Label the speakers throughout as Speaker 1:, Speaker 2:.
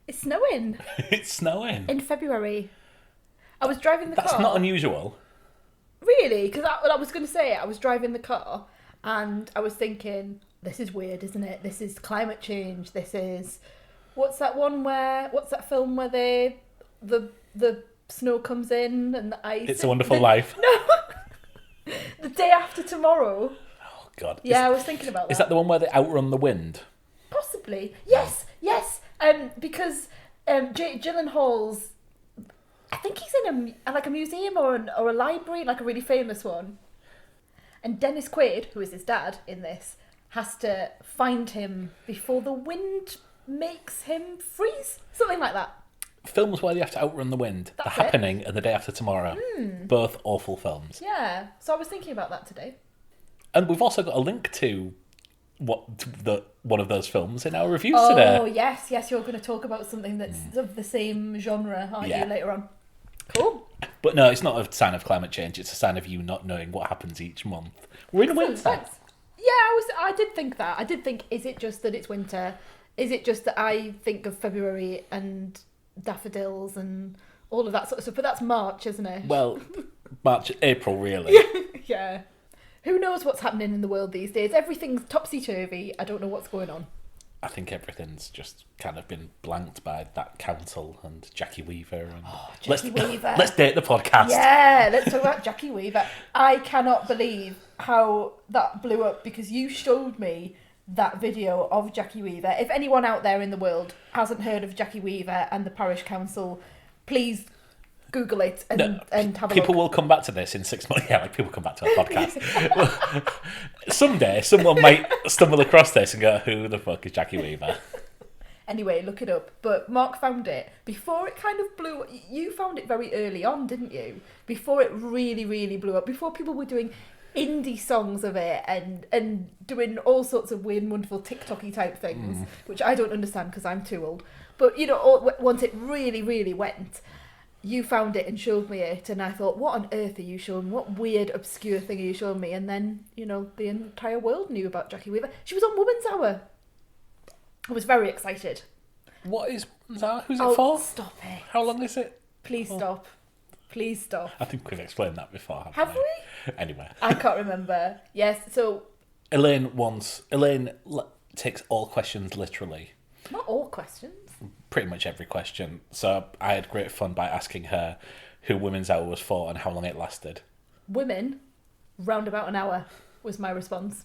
Speaker 1: It's snowing.
Speaker 2: It's snowing.
Speaker 1: In February. I was driving the car.
Speaker 2: That's not unusual.
Speaker 1: Really? Because I was going to say, I was driving the car and I was thinking, this is weird, isn't it? This is climate change. This is... What's that film where the snow comes in and the ice...
Speaker 2: It's a Wonderful Life.
Speaker 1: No! The Day After Tomorrow.
Speaker 2: Oh, God.
Speaker 1: Yeah, I was thinking about that.
Speaker 2: Is that the one where they outrun the wind?
Speaker 1: Possibly. Yes. Because Jake Gyllenhaal's... I think he's in a museum or a library, like a really famous one. And Dennis Quaid, who is his dad in this, has to find him before the wind makes him freeze. Something like that.
Speaker 2: Films where you have to outrun the wind.
Speaker 1: That's
Speaker 2: The Happening and The Day After Tomorrow. Both awful films.
Speaker 1: Yeah. So I was thinking about that today.
Speaker 2: And we've also got a link to one of those films in our reviews today.
Speaker 1: Oh, yes. You're going to talk about something that's of the same genre, aren't you, later on? Cool.
Speaker 2: But no, it's not a sign of climate change. It's a sign of you not knowing what happens each month. We're in winter.
Speaker 1: Thanks. Yeah, I did think that. I did think, is it just that it's winter? Is it just that I think of February and daffodils and all of that sort of stuff? But that's March, isn't it?
Speaker 2: Well, March, April, really.
Speaker 1: Yeah. Who knows what's happening in the world these days? Everything's topsy-turvy. I don't know what's going on.
Speaker 2: I think everything's just kind of been blanked by that council and Jackie Weaver. And
Speaker 1: Jackie Weaver.
Speaker 2: Let's date the podcast.
Speaker 1: Yeah, let's talk about Jackie Weaver. I cannot believe how that blew up because you showed me that video of Jackie Weaver. If anyone out there in the world hasn't heard of Jackie Weaver and the parish council, please Google it and have a look.
Speaker 2: People will come back to this in 6 months. Yeah, like people come back to our podcast. Someday, someone might stumble across this and go, who the fuck is Jackie Weaver?
Speaker 1: Anyway, look it up. But Mark found it before it kind of blew. You found it very early on, didn't you? Before it really, really blew up. Before people were doing indie songs of it and doing all sorts of weird and wonderful TikTok-y type things, which I don't understand because I'm too old. But, once it really, really went, you found it and showed me it, and I thought, what on earth are you showing? What weird, obscure thing are you showing me? And then, the entire world knew about Jackie Weaver. She was on Woman's Hour. I was very excited.
Speaker 2: What is Woman's Hour? Who's it for?
Speaker 1: Stop it.
Speaker 2: How long is it?
Speaker 1: Please stop. Please stop.
Speaker 2: I think we've explained that before,
Speaker 1: Have
Speaker 2: we?
Speaker 1: we?
Speaker 2: Anyway.
Speaker 1: I can't remember. Yes, so...
Speaker 2: Elaine takes all questions literally.
Speaker 1: Not all questions.
Speaker 2: Pretty much every question. So I had great fun by asking her who Women's Hour was for and how long it lasted.
Speaker 1: Women, round about an hour, was my response.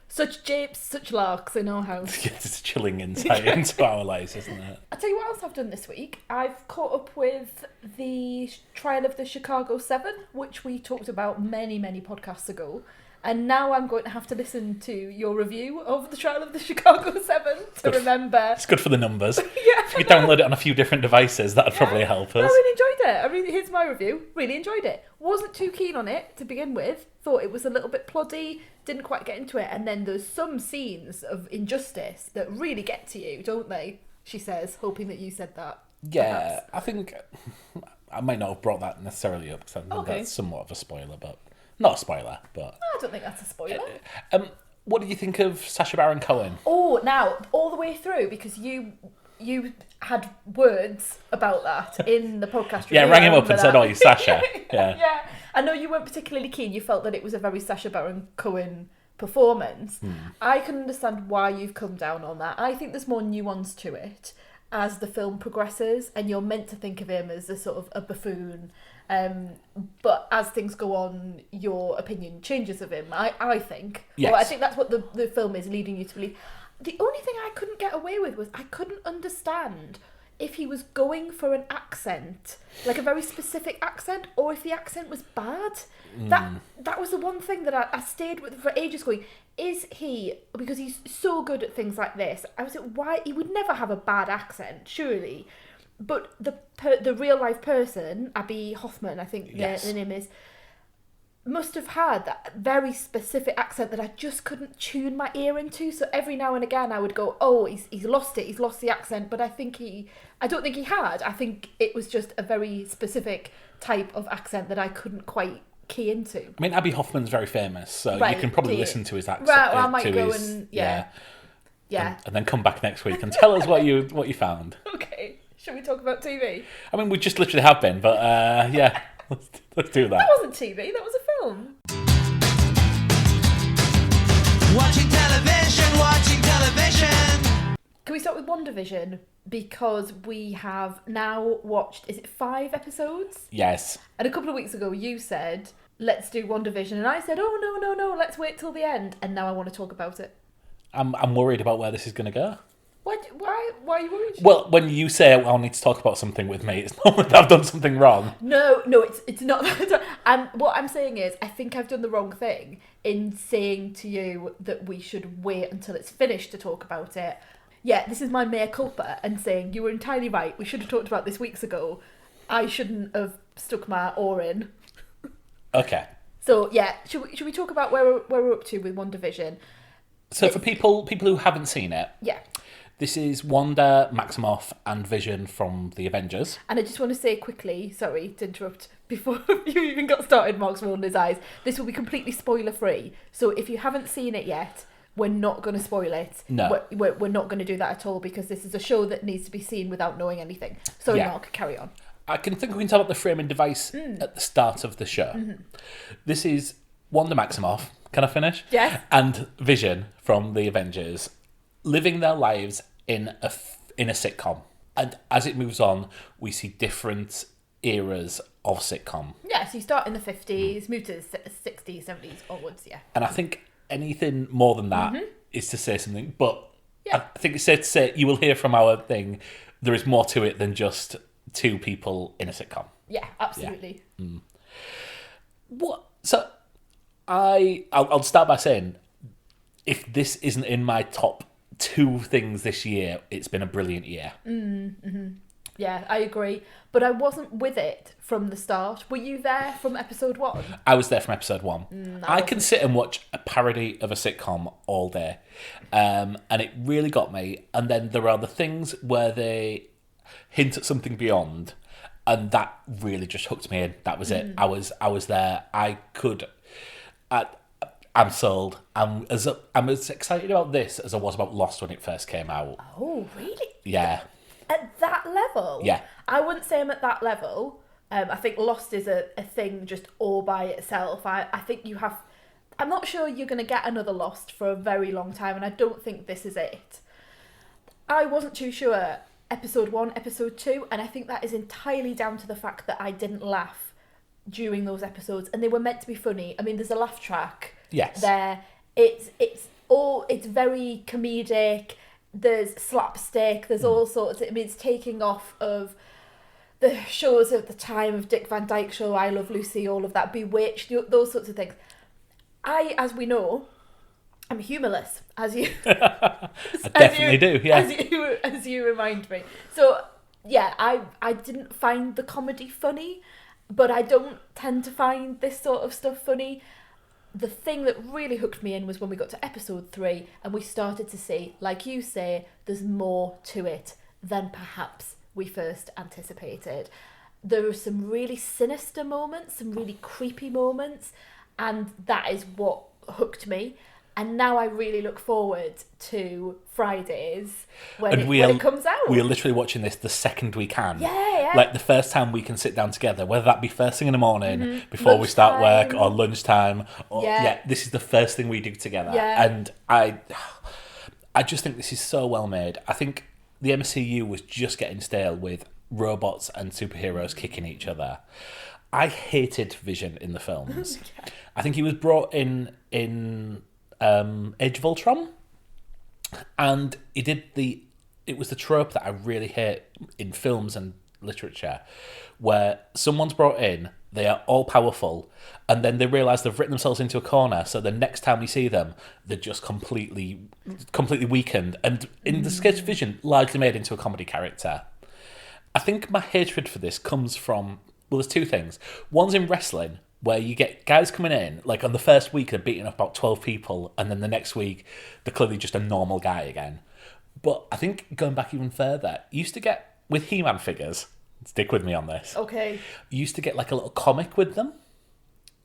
Speaker 1: Such japes, such larks in our house.
Speaker 2: It's a chilling insight into our lives, isn't it?
Speaker 1: I'll tell you what else I've done this week. I've caught up with the trial of the Chicago 7, which we talked about many, many podcasts ago. And now I'm going to have to listen to your review of the trial of the Chicago 7 to remember.
Speaker 2: It's good for the numbers.
Speaker 1: Yeah.
Speaker 2: If you could download it on a few different devices, that'd probably help us.
Speaker 1: I really enjoyed it. Here's my review. Really enjoyed it. Wasn't too keen on it to begin with. Thought it was a little bit ploddy. Didn't quite get into it. And then there's some scenes of injustice that really get to you, don't they? She says, hoping that you said that.
Speaker 2: Yeah,
Speaker 1: perhaps.
Speaker 2: I think I might not have brought that necessarily up because I think that's somewhat of a spoiler, but not a spoiler. But
Speaker 1: I don't think that's a spoiler.
Speaker 2: What did you think of Sacha Baron Cohen?
Speaker 1: Oh, now all the way through because you had words about that in the podcast review.
Speaker 2: Yeah, rang him up and said, "Oh, you're Sacha." Yeah.
Speaker 1: Yeah. I know you weren't particularly keen. You felt that it was a very Sacha Baron Cohen performance. I can understand why you've come down on that. I think there's more nuance to it as the film progresses, and you're meant to think of him as a sort of a buffoon. But as things go on, your opinion changes of him, I think.
Speaker 2: Yes.
Speaker 1: Well, I think that's what the film is leading you to believe. The only thing I couldn't get away with was I couldn't understand if he was going for an accent, like a very specific accent, or if the accent was bad. That was the one thing that I stayed with for ages going, is he, because he's so good at things like this, I was like, why, he would never have a bad accent, surely. But the real life person, Abby Hoffman, I think the name is, must have had that very specific accent that I just couldn't tune my ear into. So every now and again I would go, oh, he's lost it, he's lost the accent. But I don't think he had. I think it was just a very specific type of accent that I couldn't quite key into.
Speaker 2: I mean, Abby Hoffman's very famous, so you can probably listen to his accent.
Speaker 1: Right, well, I might go and, yeah.
Speaker 2: And then come back next week and tell us what you found.
Speaker 1: Okay. Should we talk about TV?
Speaker 2: I mean, we just literally have been, but yeah, let's do that.
Speaker 1: That wasn't TV, that was a film.
Speaker 3: Watching television.
Speaker 1: Can we start with WandaVision? Because we have now watched, is it 5 episodes?
Speaker 2: Yes.
Speaker 1: And a couple of weeks ago you said, let's do WandaVision. And I said, oh, no, let's wait till the end. And now I want to talk about it.
Speaker 2: I'm worried about where this is going to go.
Speaker 1: Why are you worried?
Speaker 2: Well, when you say I need to talk about something with me, it's not that I've done something wrong.
Speaker 1: No, it's not that. What I'm saying is, I think I've done the wrong thing in saying to you that we should wait until it's finished to talk about it. Yeah, this is my mea culpa and saying you were entirely right. We should have talked about this weeks ago. I shouldn't have stuck my oar in.
Speaker 2: Okay.
Speaker 1: So yeah, should we talk about where we're up to with WandaVision?
Speaker 2: So for people who haven't seen it,
Speaker 1: yeah.
Speaker 2: This is Wanda, Maximoff, and Vision from the Avengers.
Speaker 1: And I just want to say quickly, sorry to interrupt, before you even got started, Mark's rolling his eyes, this will be completely spoiler-free. So if you haven't seen it yet, we're not going to spoil it.
Speaker 2: No.
Speaker 1: We're not going to do that at all, because this is a show that needs to be seen without knowing anything. Sorry,
Speaker 2: Yeah.
Speaker 1: Mark, carry on.
Speaker 2: I think we can talk about the framing device at the start of the show. Mm-hmm. This is Wanda Maximoff. Can I finish?
Speaker 1: Yes.
Speaker 2: And Vision from the Avengers living their lives in a sitcom. And as it moves on, we see different eras of sitcom.
Speaker 1: Yeah, so you start in the 50s, move to the 60s, 70s onwards, yeah.
Speaker 2: And I think anything more than that is to say something. But
Speaker 1: Yeah.
Speaker 2: I think it's safe to say, you will hear from our thing, there is more to it than just two people in a sitcom.
Speaker 1: Yeah, absolutely.
Speaker 2: Yeah. What? So, I'll start by saying, if this isn't in my top 2 things this year, it's been a brilliant year.
Speaker 1: Yeah, I agree. But I wasn't with it from the start. Were you there from episode 1?
Speaker 2: I was there from episode 1. I can sit and watch a parody of a sitcom all day. And it really got me. And then there are the things where they hint at something beyond. And that really just hooked me in. That was it. I was there. I'm sold. I'm as excited about this as I was about Lost when it first came out.
Speaker 1: Oh, really?
Speaker 2: Yeah.
Speaker 1: At that level?
Speaker 2: Yeah.
Speaker 1: I wouldn't say I'm at that level. I think Lost is a thing just all by itself. I think you have... I'm not sure you're going to get another Lost for a very long time, and I don't think this is it. I wasn't too sure episode 1, episode 2, and I think that is entirely down to the fact that I didn't laugh during those episodes, and they were meant to be funny. I mean, there's a laugh track.
Speaker 2: Yes.
Speaker 1: There. It's very comedic. There's slapstick. There's all sorts. I mean, it's taking off of the shows at the time of Dick Van Dyke Show, I Love Lucy, all of that, Bewitched, those sorts of things. As we know, I'm humorless, as you...
Speaker 2: I definitely do, yeah.
Speaker 1: As you remind me. So, yeah, I didn't find the comedy funny, but I don't tend to find this sort of stuff funny. The thing that really hooked me in was when we got to episode 3 and we started to see, like you say, there's more to it than perhaps we first anticipated. There were some really sinister moments, some really creepy moments, and that is what hooked me. And now I really look forward to Fridays when it comes out.
Speaker 2: We are literally watching this the second we can.
Speaker 1: Yeah.
Speaker 2: Like the first time we can sit down together, whether that be first thing in the morning, before we start work, or lunchtime. Or, this is the first thing we do together.
Speaker 1: Yeah.
Speaker 2: And I just think this is so well made. I think the MCU was just getting stale with robots and superheroes kicking each other. I hated Vision in the films.
Speaker 1: Okay.
Speaker 2: I think he was brought in Age of Ultron, and it was the trope that I really hate in films and literature, where someone's brought in, they are all powerful, and then they realise they've written themselves into a corner, so the next time we see them, they're just completely weakened, and in the case of Vision, largely made into a comedy character. I think my hatred for this comes from, well, there's 2 things. One's in wrestling, where you get guys coming in, like on the first week they're beating up about 12 people, and then the next week they're clearly just a normal guy again. But I think going back even further, you used to get, with He-Man figures, stick with me on this.
Speaker 1: Okay.
Speaker 2: You used to get like a little comic with them,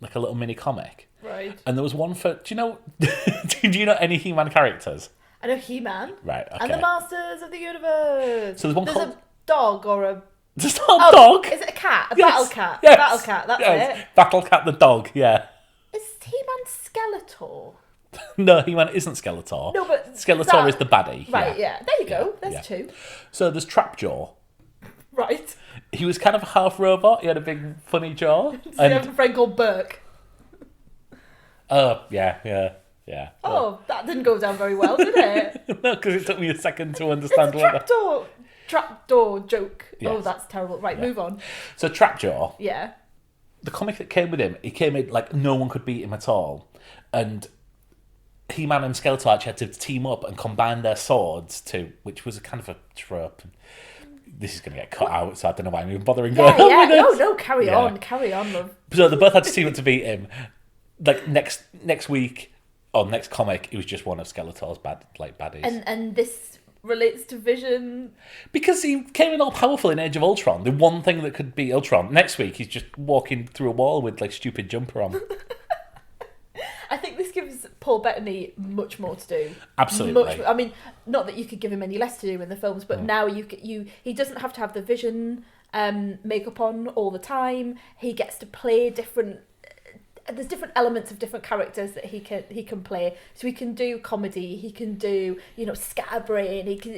Speaker 2: like a little mini comic.
Speaker 1: Right.
Speaker 2: And there was one for, do you know any He-Man characters?
Speaker 1: I know He-Man.
Speaker 2: Right, okay.
Speaker 1: And the Masters of the Universe.
Speaker 2: So there's one called...
Speaker 1: dog or a...
Speaker 2: It's not a dog.
Speaker 1: Is it a cat? A
Speaker 2: Yes.
Speaker 1: battle cat?
Speaker 2: Yes.
Speaker 1: Battle cat, that's
Speaker 2: Yes.
Speaker 1: it.
Speaker 2: Battle cat the dog, yeah.
Speaker 1: Is He-Man Skeletor?
Speaker 2: No, He-Man isn't Skeletor.
Speaker 1: No, but...
Speaker 2: Skeletor is the baddie.
Speaker 1: Right, yeah. There you go. There's
Speaker 2: yeah.
Speaker 1: two.
Speaker 2: So there's Trapjaw.
Speaker 1: Right.
Speaker 2: He was kind of a half robot. He had a big funny jaw.
Speaker 1: So you have a friend called Burke.
Speaker 2: Oh, yeah.
Speaker 1: Oh, that didn't go down very well, did it?
Speaker 2: No, because it took me a second to
Speaker 1: It's
Speaker 2: understand
Speaker 1: a
Speaker 2: what
Speaker 1: trapdoor joke.
Speaker 2: Yes.
Speaker 1: Oh, that's terrible. Right, move on.
Speaker 2: So Trapjaw,
Speaker 1: Yeah.
Speaker 2: the comic that came with him, he came in like no one could beat him at all. And He-Man and Skeletor actually had to team up and combine their swords which was a kind of a trope. This is going to get cut out, so I don't know why I'm even bothering going on with this.
Speaker 1: No, carry on, love.
Speaker 2: So they both had to team up to beat him. Like next week, or next comic, it was just one of Skeletor's baddies.
Speaker 1: And this relates to Vision.
Speaker 2: Because he came in all powerful in Age of Ultron, the one thing that could beat Ultron. Next week, he's just walking through a wall with like stupid jumper on.
Speaker 1: I think this gives Paul Bettany much more to do.
Speaker 2: Absolutely.
Speaker 1: I mean, not that you could give him any less to do in the films, but now he doesn't have to have the Vision makeup on all the time. He gets to play different. There's different elements of different characters that he can play. So he can do comedy. He can do scatterbrain. He can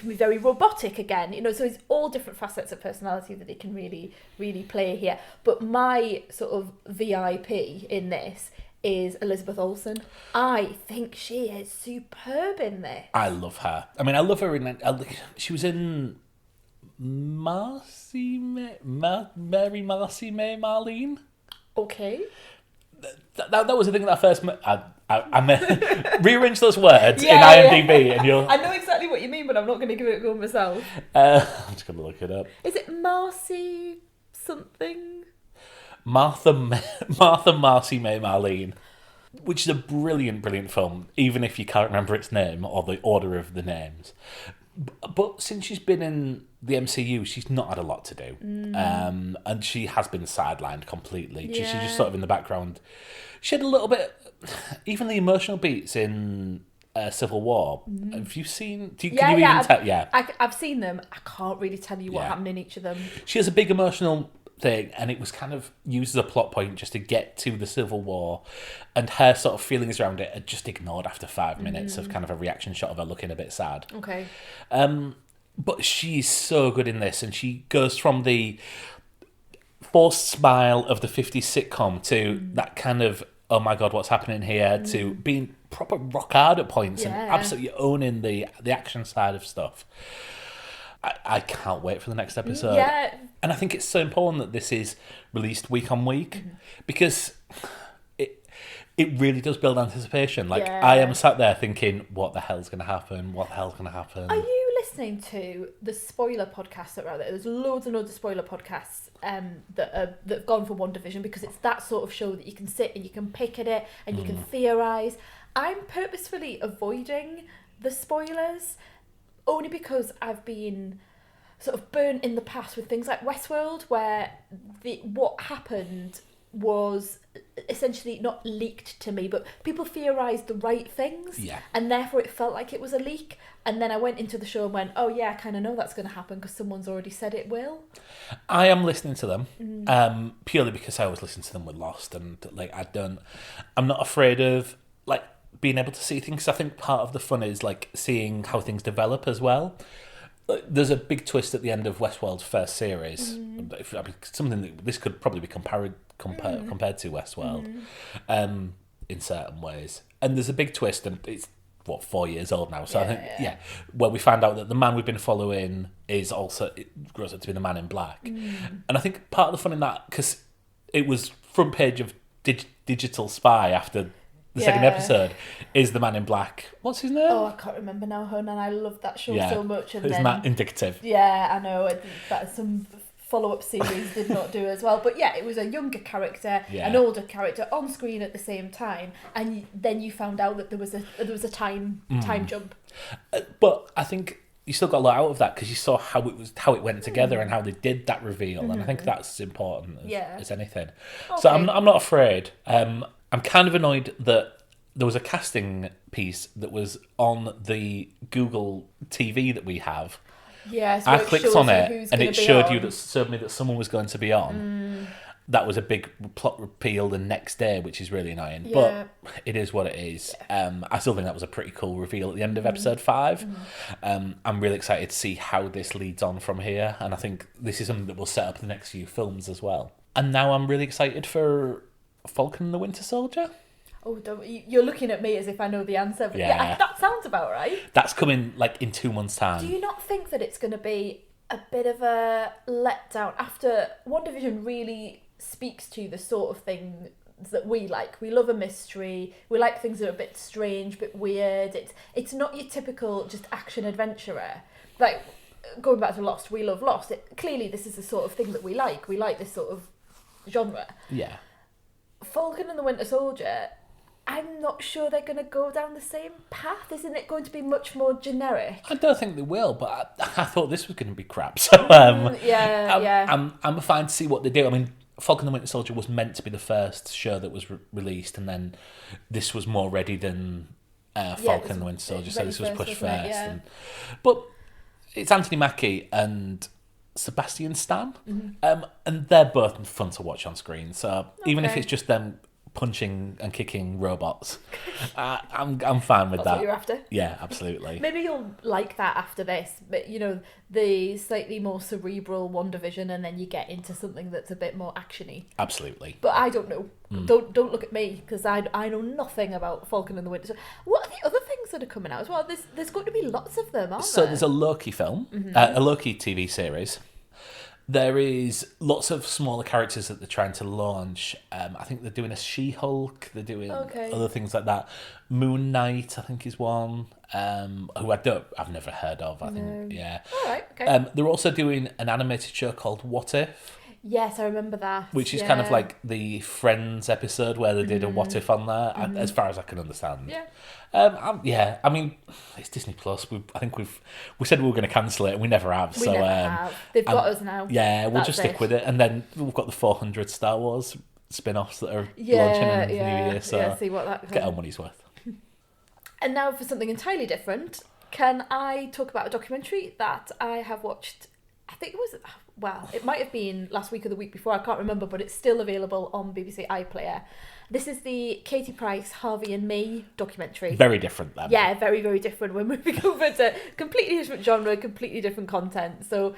Speaker 1: be very robotic again. So it's all different facets of personality that he can really really play here. But my sort of VIP in this is Elizabeth Olsen. I think she is superb in this.
Speaker 2: I love her. I mean, I love her she was in Mary Marcy May Marlene.
Speaker 1: Okay.
Speaker 2: That was the thing that I first met. I rearranged those words in IMDb, and you'll.
Speaker 1: I know exactly what you mean, but I'm not going to give it a go myself.
Speaker 2: I'm just going to look it up.
Speaker 1: Is it Marcy something?
Speaker 2: Martha Marcy May Marlene, which is a brilliant film, even if you can't remember its name or the order of the names. But since she's been in the MCU, she's not had a lot to do. And she has been sidelined completely. She's just sort of in the background. She had a little bit, even the emotional beats in Civil War. Have you seen?
Speaker 1: I've seen them. I can't really tell you what happened in each of them.
Speaker 2: She has a big emotional thing, and it was kind of used as a plot point just to get to the Civil War, and her sort of feelings around it are just ignored after 5 minutes of kind of a reaction shot of her looking a bit sad.
Speaker 1: Okay.
Speaker 2: But she's so good in this, and she goes from the forced smile of the 50s sitcom to that kind of, oh my god, what's happening here, to being proper rock hard at points and absolutely owning the action side of stuff. I can't wait for the next episode.
Speaker 1: Yeah.
Speaker 2: And I think it's so important that this is released week on week, because it really does build anticipation. Like, I am sat there thinking, what the hell's going to happen? What the hell's going to happen?
Speaker 1: Are you listening to the spoiler podcasts that are out there? There's loads and loads of spoiler podcasts that have gone for WandaVision, because it's that sort of show that you can sit and you can pick at it and you can theorise. I'm purposefully avoiding the spoilers, only because I've been sort of burnt in the past with things like Westworld, where what happened was essentially not leaked to me, but people theorised the right things, and therefore it felt like it was a leak. And then I went into the show and went, oh yeah, I kind of know that's going to happen because someone's already said it will.
Speaker 2: I am listening to them purely because I always listen to them with Lost, and like I'm not afraid of like being able to see things. I think part of the fun is like seeing how things develop as well. There's a big twist at the end of Westworld's first series. Something that this could probably be compared to Westworld in certain ways. And there's a big twist, and it's 4 years old now. So I think where we find out that the man we've been following is also, it grows up to be the Man in Black. And I think part of the fun in that, because it was front page of Digital Spy after the second episode, is the Man in Black. What's his name?
Speaker 1: Oh, I can't remember now, hon, and I love that show so much. And
Speaker 2: isn't that indicative?
Speaker 1: Yeah, I know. That some follow-up series did not do as well. But yeah, it was a younger character, an older character on screen at the same time, and then you found out that there was a time jump.
Speaker 2: But I think you still got a lot out of that, because you saw how it went together and how they did that reveal, and I think that's as important as anything. Okay. So I'm not afraid. I'm kind of annoyed that there was a casting piece that was on the Google TV that we have.
Speaker 1: Yeah, so
Speaker 2: I clicked on it and it showed me that someone was going to be on. That was a big plot reveal the next day, which is really annoying.
Speaker 1: Yeah.
Speaker 2: But it is what it is. I still think that was a pretty cool reveal at the end of episode 5. I'm really excited to see how this leads on from here. And I think this is something that will set up the next few films as well. And now I'm really excited for Falcon and the Winter Soldier.
Speaker 1: Oh, you're looking at me as if I know the answer. But yeah, that sounds about right.
Speaker 2: That's coming like in 2 months' time.
Speaker 1: Do you not think that it's going to be a bit of a letdown after WandaVision really speaks to the sort of thing that we like? We love a mystery. We like things that are a bit strange, a bit weird. It's not your typical just action adventurer. Like, going back to Lost, we love Lost. Clearly, this is the sort of thing that we like. We like this sort of genre.
Speaker 2: Yeah.
Speaker 1: Falcon and the Winter Soldier, I'm not sure they're going to go down the same path. Isn't it going to be much more generic?
Speaker 2: I don't think they will, but I thought this was going to be crap. So I'm fine to see what they do. I mean, Falcon and the Winter Soldier was meant to be the first show that was released, and then this was more ready than Falcon and the Winter Soldier, so this was pushed first. But it's Anthony Mackie and Sebastian Stan, and they're both fun to watch on screen. So even if it's just them punching and kicking robots, I'm fine with that.
Speaker 1: That's what you're after?
Speaker 2: Yeah, absolutely.
Speaker 1: Maybe you'll like that after this, but you know, the slightly more cerebral WandaVision, and then you get into something that's a bit more actiony.
Speaker 2: Absolutely.
Speaker 1: But I don't know. Don't look at me, because I know nothing about Falcon and the Winter Soldier. What are the other things that are coming out as well? There's going to be lots of them, aren't there?
Speaker 2: So there's a Loki film, a Loki TV series. There is lots of smaller characters that they're trying to launch. I think they're doing a She-Hulk. They're doing other things like that. Moon Knight, I think, is one. Who I've never heard of. I think, yeah.
Speaker 1: All right. Okay.
Speaker 2: They're also doing an animated show called What If.
Speaker 1: Yes, I remember that.
Speaker 2: Which is kind of like the Friends episode where they did a What If on there, as far as I can understand.
Speaker 1: Yeah.
Speaker 2: I mean, it's DisneyPlus. I think we said we were going to cancel it, and we never have.
Speaker 1: We never have. They've got us now.
Speaker 2: Yeah, we'll just stick with it, and then we've got the 400 Star Wars spin-offs that are launching in the new year. So
Speaker 1: see what that
Speaker 2: get our money's worth.
Speaker 1: And now for something entirely different, can I talk about a documentary that I have watched? I think it was, it might have been last week or the week before, I can't remember, but it's still available on BBC iPlayer. This is the Katie Price, Harvey and Me documentary.
Speaker 2: Very different then.
Speaker 1: Yeah, very, very different. We're moving over to completely different genre, completely different content. So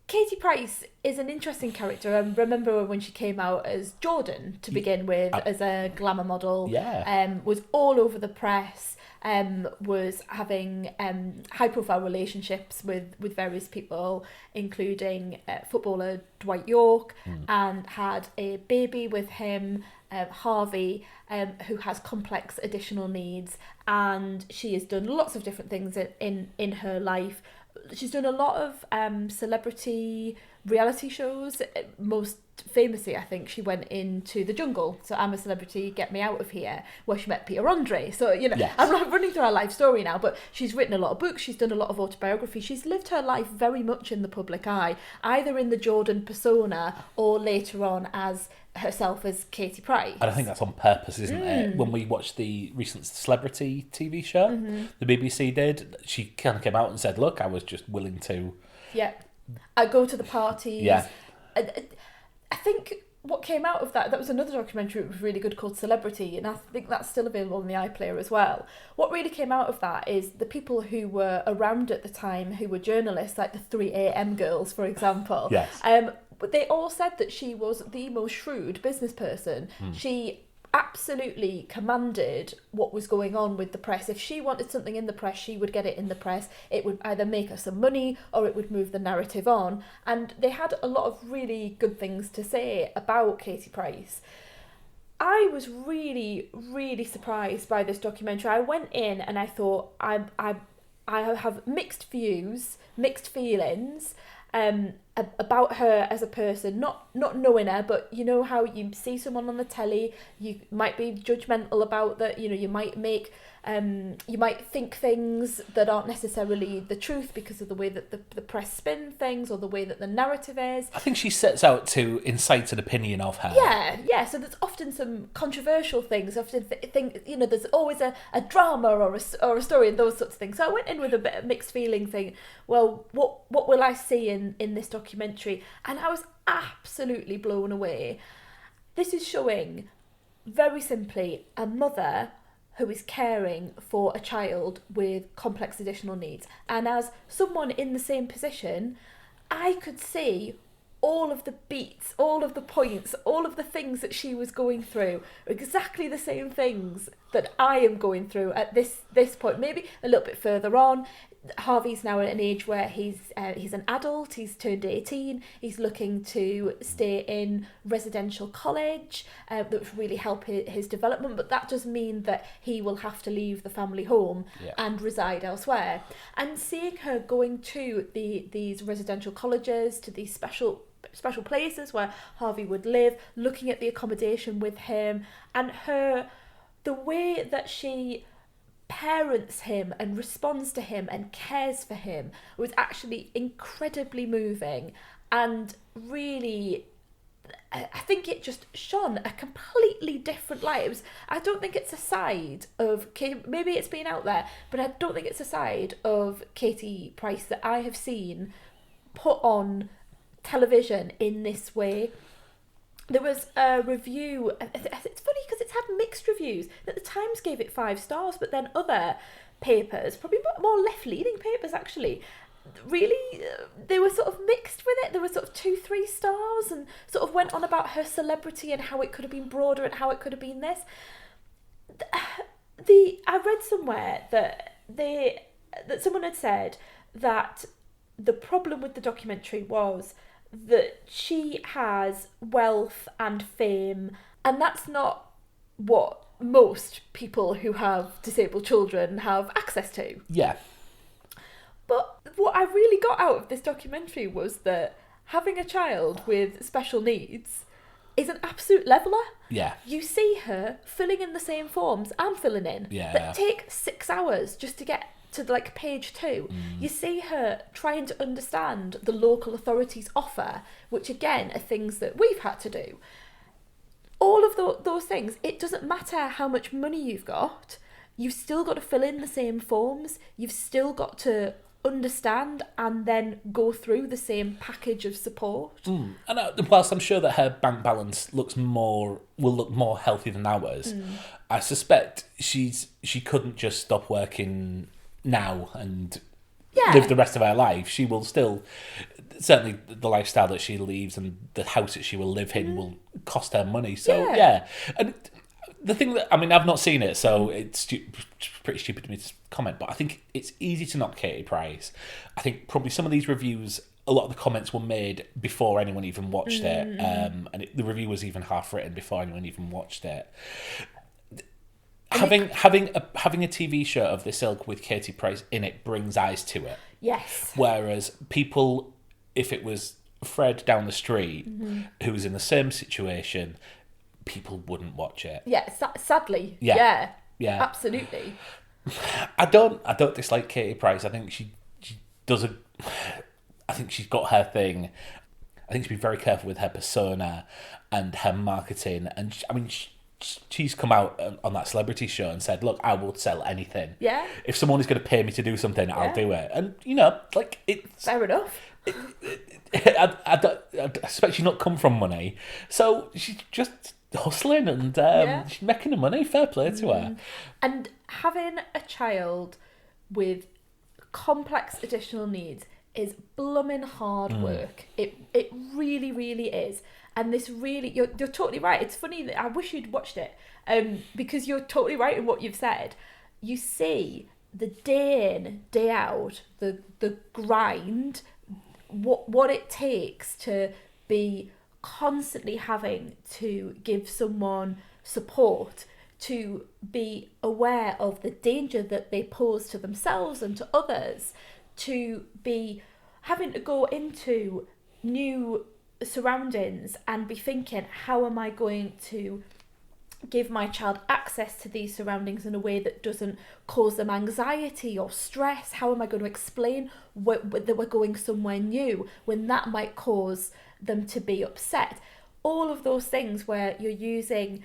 Speaker 1: Katie Price is an interesting character. I remember when she came out as Jordan to begin with, as a glamour model.
Speaker 2: Yeah.
Speaker 1: Was all over the press. Was having high-profile relationships with various people, including footballer Dwight Yorke, and had a baby with him, Harvey, who has complex additional needs, and she has done lots of different things in her life. She's done a lot of celebrity reality shows. Most famously, I think she went into The Jungle, so I'm a Celebrity, Get Me Out of Here, where she met Peter Andre. So, you know, yes. I'm not running through her life story now, but she's written a lot of books, she's done a lot of autobiography, she's lived her life very much in the public eye, either in the Jordan persona or later on as herself as Katie Price.
Speaker 2: And I think that's on purpose, isn't it? When we watched the recent Celebrity TV show, the BBC did, she kind of came out and said, look, I was just willing to...
Speaker 1: Yeah. I go to the parties.
Speaker 2: Yeah.
Speaker 1: I think what came out of that was another documentary that was really good called Celebrity, and I think that's still available on the iPlayer as well. What really came out of that is the people who were around at the time who were journalists, like the 3am girls, for example.
Speaker 2: Yes.
Speaker 1: But they all said that she was the most shrewd business person. She absolutely commanded what was going on with the press. If she wanted something in the press, she would get it in the press. It would either make her some money or it would move the narrative on. And they had a lot of really good things to say about Katie Price. I was really, really surprised by this documentary. I went in and I thought, I have mixed views, mixed feelings, about her as a person, not knowing her, but you know how you see someone on the telly, you might be judgmental about that, you know, you might make You might think things that aren't necessarily the truth because of the way that the press spin things or the way that the narrative is.
Speaker 2: I think she sets out to incite an opinion of her.
Speaker 1: Yeah. So there's often some controversial things. Often there's always a drama or a story and those sorts of things. So I went in with a bit of mixed feeling, thing. Well, what will I see in this documentary? And I was absolutely blown away. This is showing, very simply, a mother who is caring for a child with complex additional needs. And as someone in the same position, I could see all of the beats, all of the points, all of the things that she was going through, exactly the same things that I am going through at this point, maybe a little bit further on. Harvey's now at an age where he's an adult, he's turned 18, he's looking to stay in residential college, that would really help his development, but that does mean that he will have to leave the family home and reside elsewhere. And seeing her going to these residential colleges, to these special places where Harvey would live, looking at the accommodation with him, and the way that she parents him and responds to him and cares for him was actually incredibly moving, and really, I think it just shone a completely different light. I don't think it's a side of maybe it's been out there, but I don't think it's a side of Katie Price that I have seen put on television in this way. There was a review, it's funny because it's had mixed reviews, that the Times gave it 5 stars, but then other papers, probably more left-leaning papers actually, really, they were sort of mixed with it. There were sort of 2-3 stars and sort of went on about her celebrity and how it could have been broader and how it could have been this. I read somewhere that someone had said that the problem with the documentary was that she has wealth and fame, and that's not what most people who have disabled children have access to.
Speaker 2: Yeah.
Speaker 1: But what I really got out of this documentary was that having a child with special needs is an absolute leveller.
Speaker 2: Yeah.
Speaker 1: You see her filling in the same forms I'm filling in that take 6 hours just to get to like page 2. You see her trying to understand the local authorities' offer, which again are things that we've had to do. All of those things, it doesn't matter how much money you've got, you've still got to fill in the same forms, you've still got to understand and then go through the same package of support.
Speaker 2: And whilst I'm sure that her bank balance will look more healthy than ours, I suspect she couldn't just stop working now and live the rest of her life. She will still, certainly the lifestyle that she leaves and the house that she will live in will cost her money. So and the thing that, I mean, I've not seen it, so it's pretty stupid to me to comment, but I think it's easy to knock Katie Price. I think probably some of these reviews, a lot of the comments were made before anyone even watched it, and the review was even half written before anyone even watched it. Having a TV show of this ilk with Katie Price in it brings eyes to it.
Speaker 1: Yes.
Speaker 2: Whereas people, if it was Fred down the street who was in the same situation, people wouldn't watch it.
Speaker 1: Yeah, sadly. Yeah. Absolutely.
Speaker 2: I don't dislike Katie Price. I think she does I think she's got her thing. I think she's been very careful with her persona and her marketing. And she's come out on that celebrity show and said, look, I will sell anything. Yeah. If someone is going to pay me to do something, I'll do it. And, it's...
Speaker 1: Fair enough.
Speaker 2: I expect she's not come from money. So she's just hustling and she's making the money. Fair play to her.
Speaker 1: And having a child with complex additional needs is blooming hard work. It really, really is. And this really, you're totally right. It's funny that I wish you'd watched it, because you're totally right in what you've said. You see the day in, day out, the grind, what it takes to be constantly having to give someone support, to be aware of the danger that they pose to themselves and to others, to be having to go into new surroundings and be thinking, how am I going to give my child access to these surroundings in a way that doesn't cause them anxiety or stress? How am I going to explain that we're going somewhere new when that might cause them to be upset? All of those things where you're using,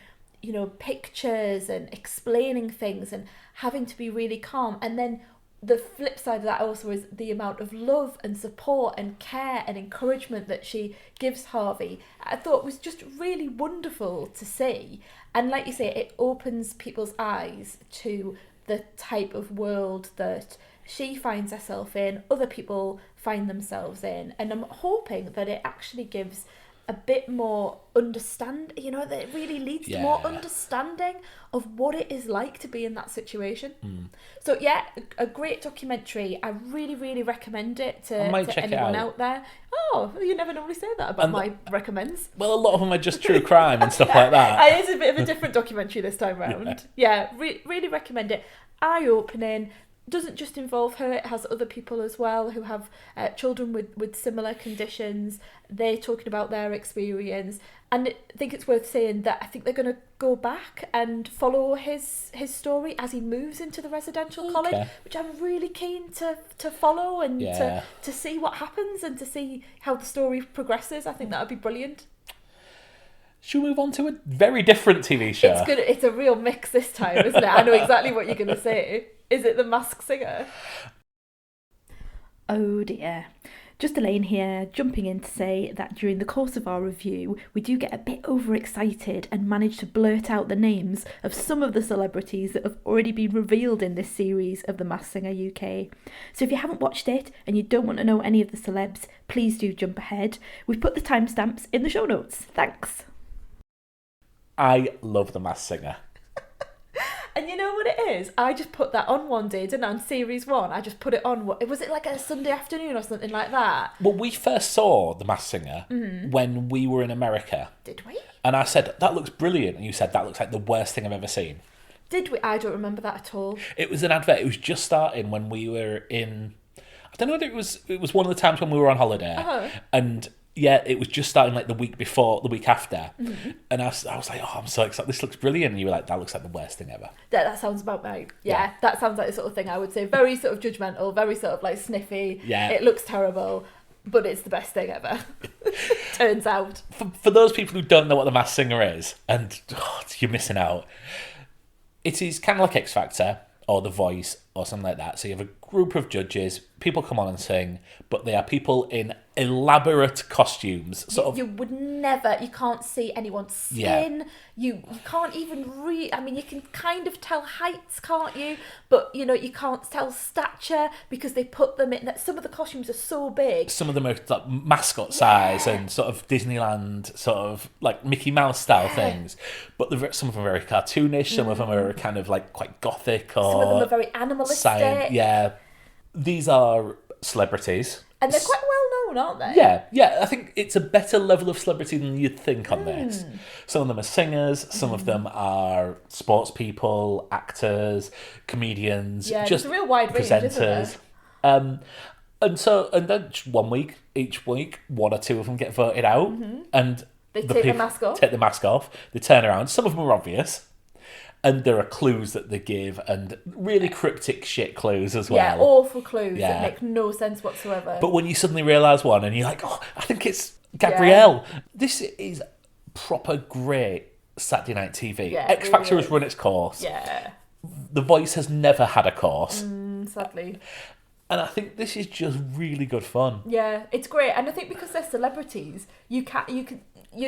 Speaker 1: pictures and explaining things and having to be really calm. And then the flip side of that also is the amount of love and support and care and encouragement that she gives Harvey. I thought was just really wonderful to see. And like you say, it opens people's eyes to the type of world that she finds herself in, other people find themselves in. And I'm hoping that it actually gives a bit more that it really leads to more understanding of what it is like to be in that situation. So yeah, a great documentary. I really, really recommend it to anyone out there. Oh, you never normally say that about my recommends.
Speaker 2: Well, a lot of them are just true crime and stuff like that.
Speaker 1: It is a bit of a different documentary this time round. Really recommend it. Eye-opening. Doesn't just involve her, it has other people as well who have children with similar conditions. They're talking about their experience, and I think it's worth saying that I think they're going to go back and follow his story as he moves into the residential college, which I'm really keen to follow and to see what happens and to see how the story progresses. I think that would be brilliant.
Speaker 2: Should we move on to a very different TV show?
Speaker 1: It's a real mix this time, isn't it? I know exactly what you're going to say. Is it The Masked Singer? Oh dear. Just Elaine here, jumping in to say that during the course of our review, we do get a bit overexcited and manage to blurt out the names of some of the celebrities that have already been revealed in this series of The Masked Singer UK. So if you haven't watched it and you don't want to know any of the celebs, please do jump ahead. We've put the timestamps in the show notes. Thanks.
Speaker 2: I love The Masked Singer.
Speaker 1: And you know what it is? I just put that on one day, didn't I? On series 1, I just put it on. Was it like a Sunday afternoon or something like that?
Speaker 2: Well, we first saw The Masked Singer when we were in America.
Speaker 1: Did we?
Speaker 2: And I said, that looks brilliant. And you said, that looks like the worst thing I've ever seen.
Speaker 1: Did we? I don't remember that at all.
Speaker 2: It was an advert. It was just starting when we were in... I don't know whether it was one of the times when we were on holiday. Uh-huh. And... yeah, it was just starting like the week after. And I was like, oh, I'm so excited. This looks brilliant. And you were like, that looks like the worst thing ever.
Speaker 1: That sounds about right. Yeah, that sounds like the sort of thing I would say. Very sort of judgmental, very sort of like sniffy. Yeah. It looks terrible, but it's the best thing ever. Turns out.
Speaker 2: For those people who don't know what The Masked Singer is, and you're missing out, it is kind of like X Factor or The Voice or something like that. So you have a group of judges, people come on and sing, but they are people in elaborate costumes.
Speaker 1: You would never, you can't see anyone's skin. Yeah. You can't even you can kind of tell heights, can't you? But, you can't tell stature because they put them in, some of the costumes are so big.
Speaker 2: Some of them are like mascot size and sort of Disneyland, sort of like Mickey Mouse style things. But some of them are very cartoonish, some of them are kind of like quite gothic or...
Speaker 1: some of them are very animalistic.
Speaker 2: Yeah. These are celebrities.
Speaker 1: And they're quite well known, aren't they?
Speaker 2: Yeah. I think it's a better level of celebrity than you'd think on this. Some of them are singers, some of them are sports people, actors, comedians, just
Speaker 1: it's a real wide range,
Speaker 2: presenters. And then each week, one or two of them get voted out, and
Speaker 1: they take the mask off.
Speaker 2: Take the mask off. They turn around. Some of them are obvious. And there are clues that they give, and really cryptic shit clues as well.
Speaker 1: Yeah, awful clues that make no sense whatsoever.
Speaker 2: But when you suddenly realise one, and you're like, oh, I think it's Gabrielle. Yeah. This is proper great Saturday night TV. Yeah, X Factor has run its course.
Speaker 1: Yeah.
Speaker 2: The Voice has never had a course.
Speaker 1: Sadly.
Speaker 2: And I think this is just really good fun.
Speaker 1: Yeah, it's great. And I think because they're celebrities, you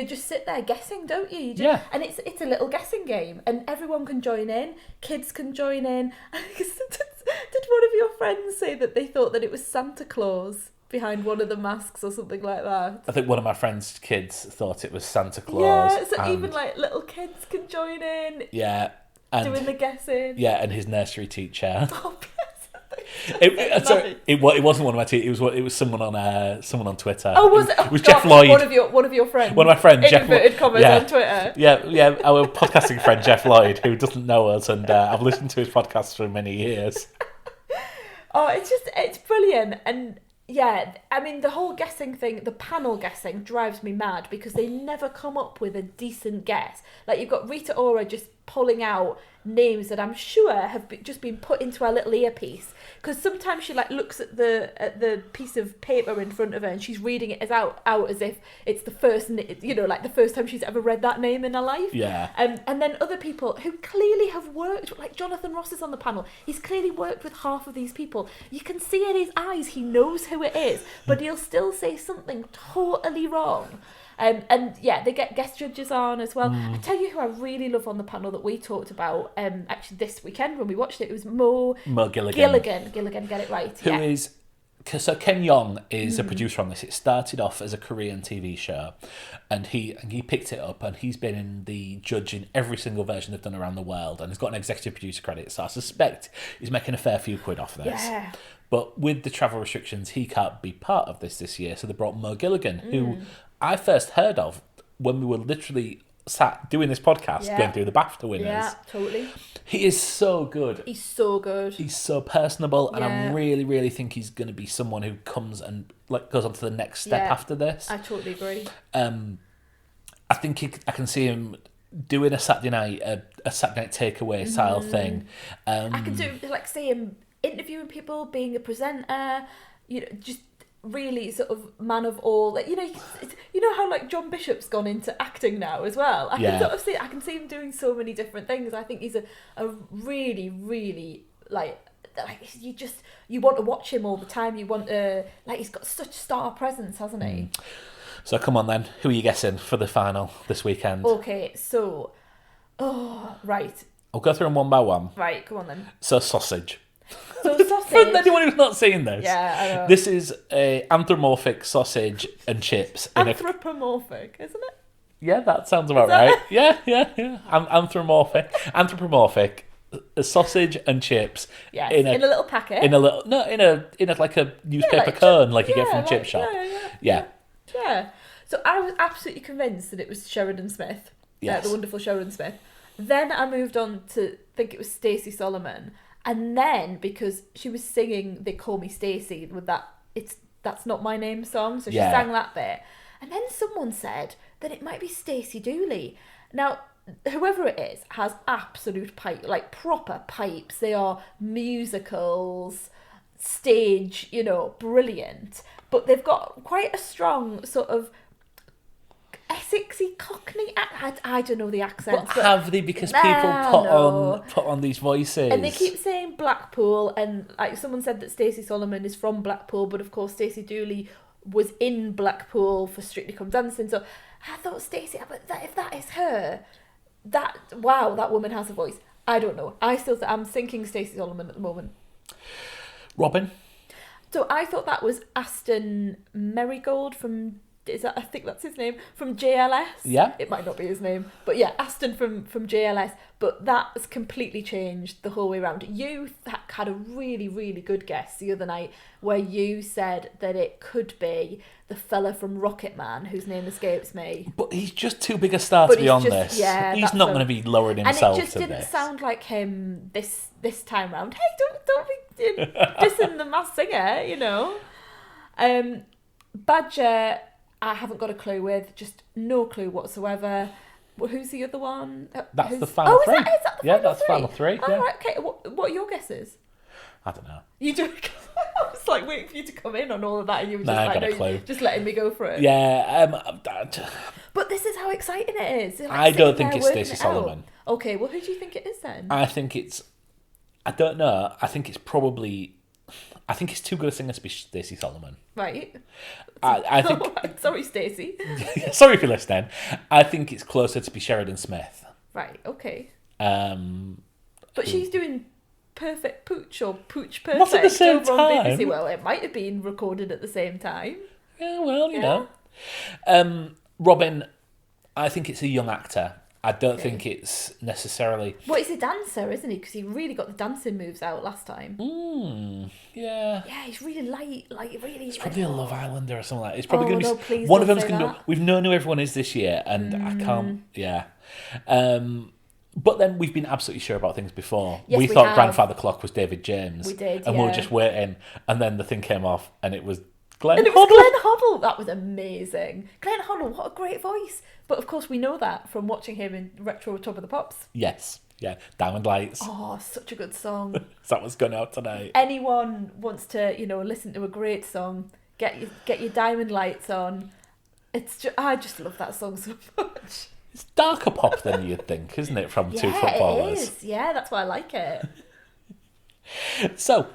Speaker 1: just sit there guessing, don't you? And it's a little guessing game, and everyone can join in. Kids can join in. Did one of your friends say that they thought that it was Santa Claus behind one of the masks or something like that?
Speaker 2: I think one of my friend's kids thought it was Santa Claus.
Speaker 1: Yeah, so even like little kids can join in.
Speaker 2: Yeah.
Speaker 1: Doing the guessing.
Speaker 2: Yeah, and his nursery teacher.
Speaker 1: Oh,
Speaker 2: it wasn't one of my teachers. It was someone on Twitter.
Speaker 1: Oh, was it?
Speaker 2: It was Jeff Lloyd.
Speaker 1: One of your friends.
Speaker 2: One of my friends, Jeff Lloyd.
Speaker 1: Comments on Twitter.
Speaker 2: Yeah, our podcasting friend Jeff Lloyd, who doesn't know us, and I've listened to his podcast for many years.
Speaker 1: Oh, it's brilliant, and Yeah, I mean, the whole guessing thing, the panel guessing, drives me mad because they never come up with a decent guess. Like, you've got Rita Ora just pulling out names that I'm sure have just been put into her little earpiece. Because sometimes she, like, looks at the piece of paper in front of her and she's reading it out as if it's the first, like the first time she's ever read that name in her life.
Speaker 2: Yeah.
Speaker 1: And then other people who clearly have worked, like Jonathan Ross is on the panel, he's clearly worked with half of these people. You can see in his eyes he knows who it is, but he'll still say something totally wrong. And yeah, they get guest judges on as well. I tell you who I really love on the panel that we talked about actually this weekend when we watched it. It was Mo Gilligan. Gilligan, get it right.
Speaker 2: Who is... So Ken Jeong is a producer on this. It started off as a Korean TV show, and he picked it up, and he's been in the judge in every single version they've done around the world, and he's got an executive producer credit. So I suspect he's making a fair few quid off this.
Speaker 1: Yeah.
Speaker 2: But with the travel restrictions, he can't be part of this year. So they brought Mo Gilligan, who I first heard of when we were literally sat doing this podcast, going through the BAFTA winners.
Speaker 1: Yeah, totally.
Speaker 2: He is so good.
Speaker 1: He's so good.
Speaker 2: He's so personable, and I really, really think he's going to be someone who comes and goes on to the next step after this.
Speaker 1: I totally agree.
Speaker 2: I think I can see him doing a Saturday night takeaway style thing.
Speaker 1: I can do see him interviewing people, being a presenter, just really sort of man of all. You know how like John Bishop's gone into acting now as well. I can see him doing so many different things. I think he's a really, really you want to watch him all the time. You want to he's got such star presence, hasn't he?
Speaker 2: So come on then, who are you guessing for the final this weekend?
Speaker 1: Okay, so right.
Speaker 2: I'll go through them one by one.
Speaker 1: Right, come on then.
Speaker 2: So sausage.
Speaker 1: So sausage.
Speaker 2: For anyone who's not seen this,
Speaker 1: I know.
Speaker 2: This is a anthropomorphic sausage and chips.
Speaker 1: Anthropomorphic, isn't it?
Speaker 2: Yeah, that sounds about right. Yeah. Anthropomorphic sausage and chips.
Speaker 1: Yes, in a little packet.
Speaker 2: In a like a newspaper cone, like you get from a chip shop. Yeah.
Speaker 1: So I was absolutely convinced that it was Sheridan Smith.
Speaker 2: Yes.
Speaker 1: The wonderful Sheridan Smith. Then I moved on to think it was Stacey Solomon. And then, because she was singing They Call Me Stacey with That's Not My Name song, so she sang that bit. And then someone said that it might be Stacey Dooley. Now, whoever it is has absolute proper pipes. They are musicals, stage, brilliant. But they've got quite a strong sort of Essexy Cockney I don't know the accents.
Speaker 2: But have they? Because people put on these voices.
Speaker 1: And they keep saying Blackpool, and like someone said that Stacey Solomon is from Blackpool, but of course Stacey Dooley was in Blackpool for Strictly Come Dancing. So I thought Stacey, but if that is her, that woman has a voice. I don't know. I'm thinking Stacey Solomon at the moment.
Speaker 2: Robin.
Speaker 1: So I thought that was Aston Marigold I think that's his name, from JLS.
Speaker 2: Yeah.
Speaker 1: It might not be his name, but yeah, Aston from JLS. But that's completely changed the whole way around. You had a really, really good guess the other night where you said that it could be the fella from Rocket Man, whose name escapes me.
Speaker 2: But he's just too big a star to be on this. Yeah, he's not going to be lowering himself to this.
Speaker 1: And it just didn't sound like him this time round. Hey, don't be dissing the Masked Singer, Badger, I haven't got a clue with, just no clue whatsoever. Well, who's the other one?
Speaker 2: That's the final three.
Speaker 1: Is that the final
Speaker 2: that's
Speaker 1: three?
Speaker 2: Final three.
Speaker 1: Oh,
Speaker 2: yeah.
Speaker 1: right, okay. What are your guesses?
Speaker 2: I don't know.
Speaker 1: You do. I was waiting for you to come in on all of that, and you were just
Speaker 2: I got a clue.
Speaker 1: Just letting me go for it.
Speaker 2: Yeah.
Speaker 1: But this is how exciting it is.
Speaker 2: I don't think it's Stacey Solomon.
Speaker 1: Okay, well, who do you think it is then?
Speaker 2: I think it's. I don't know. I think it's probably. I think it's too good a singer to be Stacey Solomon.
Speaker 1: Right.
Speaker 2: I think.
Speaker 1: Sorry, Stacey.
Speaker 2: Sorry if you're listening. I think it's closer to be Sheridan Smith.
Speaker 1: Right. Okay.
Speaker 2: But
Speaker 1: she's doing Perfect Pooch or Pooch Perfect.
Speaker 2: Not at the same time.
Speaker 1: BBC. Well, it might have been recorded at the same time.
Speaker 2: Yeah. Well, you know. Robin, I think it's a young actor. I don't think it's necessarily...
Speaker 1: Well, he's a dancer, isn't he? Because he really got the dancing moves out last time.
Speaker 2: Yeah.
Speaker 1: Yeah, he's really light, really...
Speaker 2: It's probably a Love Islander or something like that. It's probably going to be...
Speaker 1: Please
Speaker 2: one of them's
Speaker 1: going to...
Speaker 2: We've known who everyone is this year, and I can't... Yeah. But then we've been absolutely sure about things before.
Speaker 1: Yes,
Speaker 2: we thought Grandfather Clock was David James.
Speaker 1: We did,
Speaker 2: And we were just waiting, and then the thing came off, and it was Glenn
Speaker 1: And it
Speaker 2: Hoddle.
Speaker 1: was Glenn Hoddle. That was amazing. Glenn Hoddle, what a great voice. But of course, we know that from watching him in Retro Top of the Pops.
Speaker 2: Yes. Yeah. Diamond Lights.
Speaker 1: Oh, such a good song.
Speaker 2: That was going out tonight.
Speaker 1: Anyone wants to, listen to a great song, get your Diamond Lights on. I just love that song so much.
Speaker 2: It's darker pop than you'd think, isn't it, from two footballers?
Speaker 1: It is. Yeah, that's why I like it.
Speaker 2: So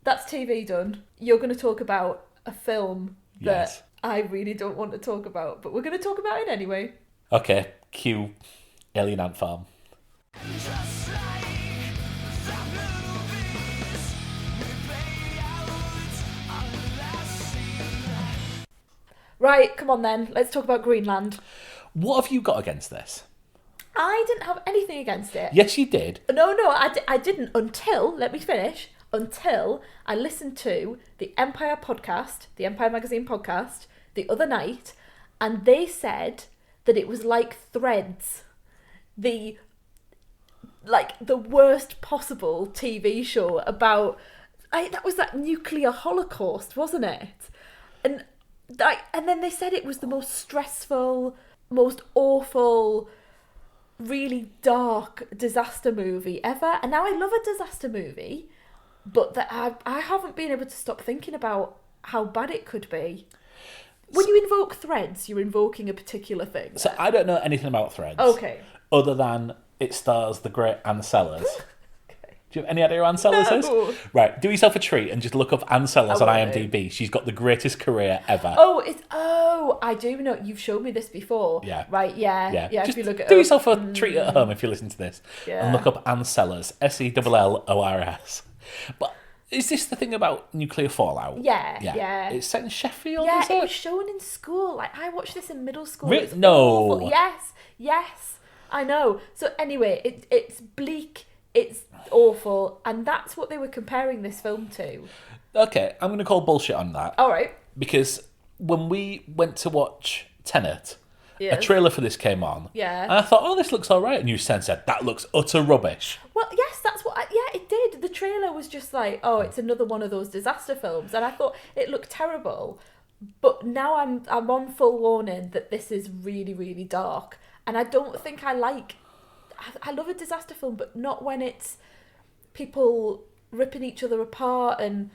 Speaker 1: that's TV done. You're going to talk about a film that
Speaker 2: Yes.
Speaker 1: I really don't want to talk about, but we're going to talk about it anyway.
Speaker 2: Okay, cue Alien Ant Farm.
Speaker 3: Just like the movies we play out on the last scene.
Speaker 1: Right, come on then. Let's talk about Greenland.
Speaker 2: What have you got against this?
Speaker 1: I didn't have anything against it.
Speaker 2: Yes, you did.
Speaker 1: No, I didn't until, let me finish, until I listened to the Empire podcast, the Empire Magazine podcast, the other night, and they said that it was like Threads, the worst possible TV show about, that was that nuclear holocaust, wasn't it? And then they said it was the most stressful, most awful, really dark disaster movie ever. And now I love a disaster movie, but that I haven't been able to stop thinking about how bad it could be. When you invoke Threads, you're invoking a particular thing.
Speaker 2: So I don't know anything about Threads.
Speaker 1: Okay.
Speaker 2: Other than it stars the great Ann Sellers. Do you have any idea who Ann Sellers is? Right, do yourself a treat and just look up Ann Sellers on IMDb. She's got the greatest career ever.
Speaker 1: I do know. You've shown me this before.
Speaker 2: Yeah.
Speaker 1: Right, yeah.
Speaker 2: Just
Speaker 1: if you look at
Speaker 2: do yourself a treat at home if you listen to this.
Speaker 1: Yeah.
Speaker 2: And look up Ann Sellers, Sellors. But is this the thing about nuclear fallout?
Speaker 1: Yeah.
Speaker 2: It's set in Sheffield,
Speaker 1: Yeah,
Speaker 2: is
Speaker 1: it
Speaker 2: it?
Speaker 1: was shown in school. Like, I watched this in middle school.
Speaker 2: Really?
Speaker 1: It's
Speaker 2: No.
Speaker 1: awful. Yes, I know. So anyway, it's bleak, it's awful, and that's what they were comparing this film to.
Speaker 2: Okay, I'm going to call bullshit on that.
Speaker 1: All right.
Speaker 2: Because when we went to watch Tenet, a
Speaker 1: Yes.
Speaker 2: trailer for this came on.
Speaker 1: Yeah.
Speaker 2: And I thought, oh, this looks all right. And you said, that looks utter rubbish.
Speaker 1: Well, yes, that's what. It did. The trailer was just like, oh, it's another one of those disaster films, and I thought it looked terrible. But now I'm on full warning that this is really, really dark, and I don't think I like. I love a disaster film, but not when it's people ripping each other apart and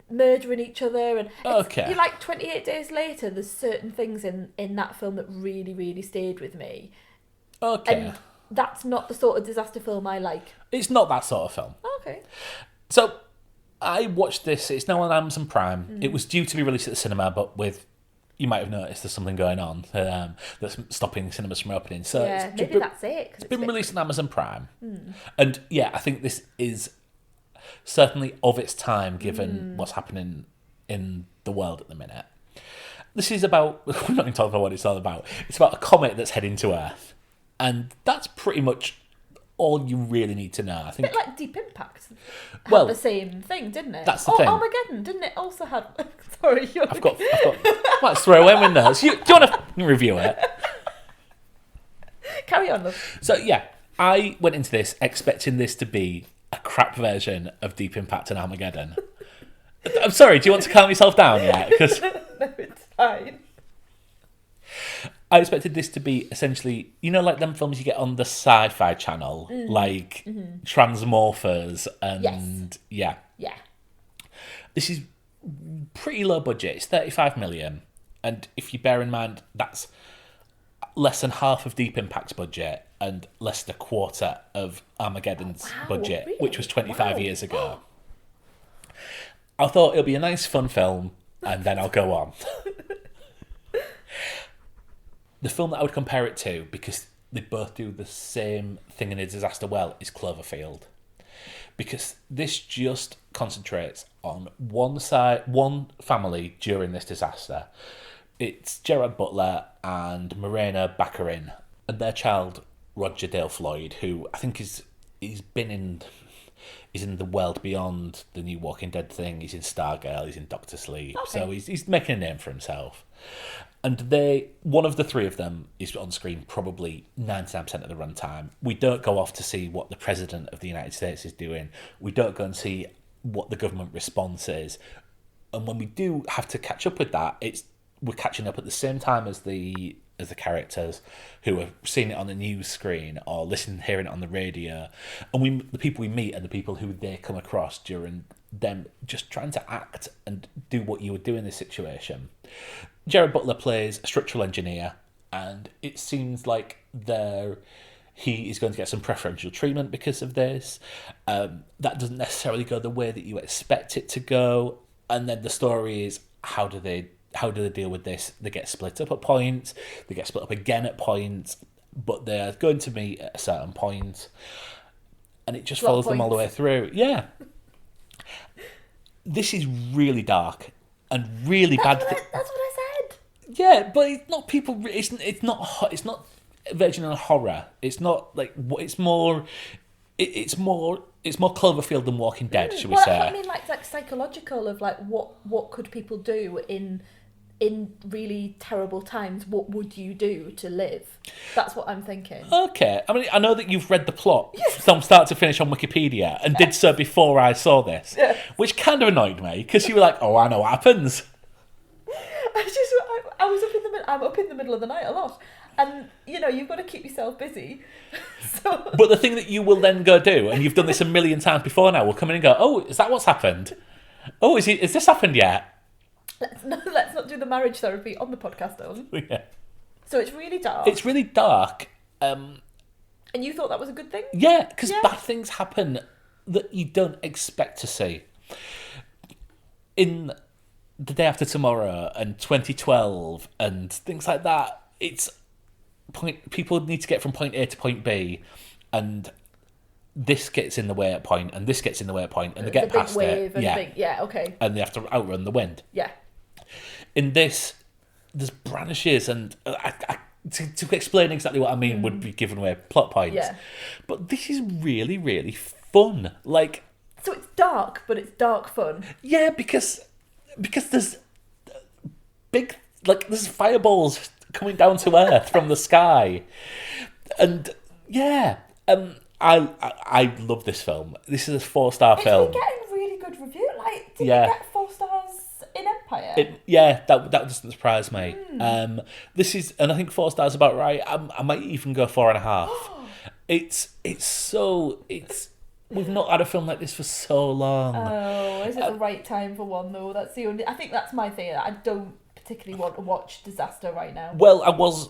Speaker 1: murdering each other. And
Speaker 2: Okay.
Speaker 1: you're like 28 Days Later. There's certain things in that film that really, really stayed with me.
Speaker 2: Okay.
Speaker 1: And that's not the sort of disaster film I like.
Speaker 2: It's not that sort of film.
Speaker 1: Okay.
Speaker 2: So I watched this. It's now on Amazon Prime. It was due to be released at the cinema, but you might have noticed there's something going on that's stopping cinemas from opening. So
Speaker 1: Yeah, maybe that's it.
Speaker 2: It's been released on Amazon Prime. And yeah, I think this is certainly of its time given what's happening in the world at the minute. This is about, we're not even talking about what it's all about. It's about a comet that's heading to Earth. And that's pretty much all you really need to know. I
Speaker 1: A
Speaker 2: think
Speaker 1: bit like Deep Impact had
Speaker 2: Well,
Speaker 1: the same thing, didn't it?
Speaker 2: that's the thing.
Speaker 1: Armageddon, didn't it also have... Sorry,
Speaker 2: I've got let's throw away my notes. Do you want to review it?
Speaker 1: Carry on, love.
Speaker 2: So yeah, I went into this expecting this to be a crap version of Deep Impact and Armageddon. I'm sorry, do you want to calm yourself down yet? Because
Speaker 1: No, it's fine.
Speaker 2: I expected this to be essentially, like them films you get on the Sci-Fi Channel, like Transmorphers and
Speaker 1: Yeah.
Speaker 2: This is pretty low budget. It's 35 million. And if you bear in mind, that's less than half of Deep Impact's budget and less than a quarter of Armageddon's budget,
Speaker 1: really?
Speaker 2: which was 25
Speaker 1: Wow.
Speaker 2: years ago. I thought it'll be a nice, fun film, and then I'll go on. The film that I would compare it to, because they both do the same thing in a disaster well, is Cloverfield. Because this just concentrates on one family during this disaster. It's Gerard Butler and Morena Baccarin and their child Roger Dale Floyd, who I think he's in the world beyond the new Walking Dead thing. He's in Stargirl, he's in Doctor Sleep, so he's making a name for himself. And one of the three of them is on screen probably 99% of the runtime. We don't go off to see what the President of the United States is doing. We don't go and see what the government response is. And when we do have to catch up with that, we're catching up at the same time as the characters who are seeing it on the news screen or hearing it on the radio. And the people we meet are the people who they come across during them just trying to act and do what you would do in this situation. Gerard Butler plays a structural engineer, and it seems like he is going to get some preferential treatment because of this. That doesn't necessarily go the way that you expect it to go. And then the story is, how do they deal with this? They get split up at points, they get split up again at points, but they're going to meet at a certain point, and it just follows them all the way through. Yeah. This is really dark and really bad.
Speaker 1: That's what I said.
Speaker 2: Yeah, but it's not people. It's not verging on horror. It's not like it's more Cloverfield than Walking Dead, should we say?
Speaker 1: I mean, like psychological of like what could people do in really terrible times? What would you do to live? That's what I'm thinking.
Speaker 2: Okay, I mean, I know that you've read the plot from start to finish on Wikipedia and did so before I saw this, which kind of annoyed me because you were like, "Oh, I know what happens."
Speaker 1: I'm up in the middle of the night a lot. And, you've got to keep yourself busy. So...
Speaker 2: But the thing that you will then go do, and you've done this a million times before now, will come in and go, "Oh, is that what's happened? Oh, is this happened yet?"
Speaker 1: Let's not do the marriage therapy on the podcast, Owen.
Speaker 2: Yeah.
Speaker 1: So it's really dark.
Speaker 2: It's really dark.
Speaker 1: And you thought that was a good thing?
Speaker 2: Yeah, because bad things happen that you don't expect to see. In The Day After Tomorrow and 2012 and things like that, people need to get from point A to point B, and this gets in the way at point, and this gets in the way at point, and they get past it.
Speaker 1: Okay.
Speaker 2: And they have to outrun the wind.
Speaker 1: Yeah.
Speaker 2: In this, there's brandishes, and to explain exactly what I mean would be giving away plot points. Yeah. But this is really, really fun. Like.
Speaker 1: So it's dark, but it's dark fun.
Speaker 2: Yeah, because there's there's fireballs coming down to earth from the sky, and I love this film. This is a 4-star film.
Speaker 1: It's been getting really good review. Like, did it get 4 stars in Empire?
Speaker 2: That doesn't surprise me. This is, and I think 4 stars about right. I might even go 4.5. We've not had a film like this for so long.
Speaker 1: Oh, is it the right time for one though? That's the only. I think that's my thing. I don't particularly want to watch disaster right now.
Speaker 2: Well, I was